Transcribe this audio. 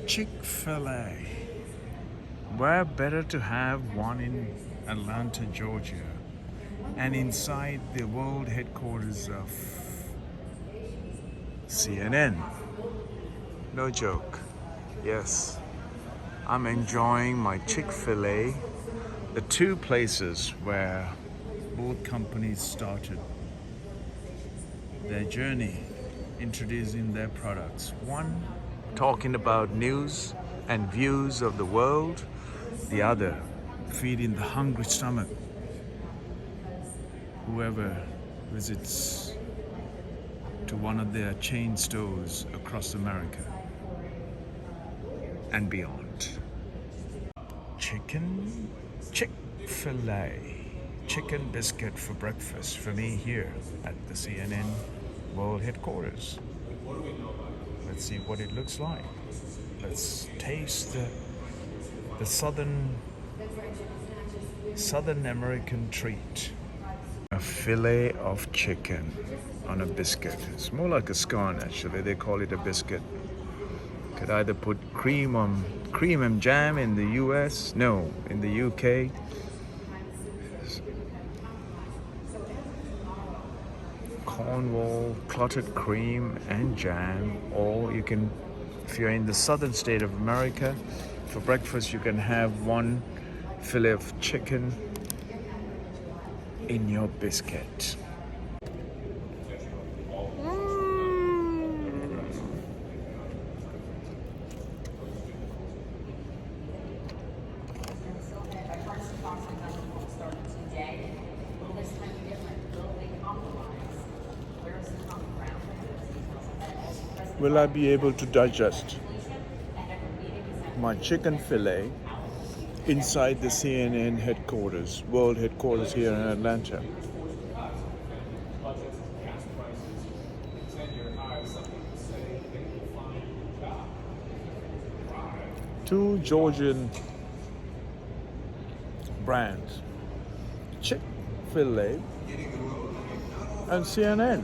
Chick-fil-A. Where better to have one in Atlanta, Georgia, and inside the world headquarters of CNN. No joke. Yes, I'm enjoying my Chick-fil-A, the two places where both companies started their journey introducing their products. One talking about news and views of the world, the other feeding the hungry stomach. Whoever visits to one of their chain stores across America and beyond. Chick-fil-A. Chicken biscuit for breakfast for me here at the CNN World Headquarters. Let's see what it looks like. Let's taste the southern American treat. A fillet of chicken on a biscuit. It's more like a scone actually. They call it a biscuit. Could either put cream and jam in the US. No, in the UK. Cornwall, clotted cream and jam, or you can, if you're in the southern state of America, for breakfast you can have one fillet of chicken in your biscuit. Will I be able to digest my chicken fillet inside the CNN headquarters, world headquarters here in Atlanta? Two Georgian brands, Chick-fil-A and CNN.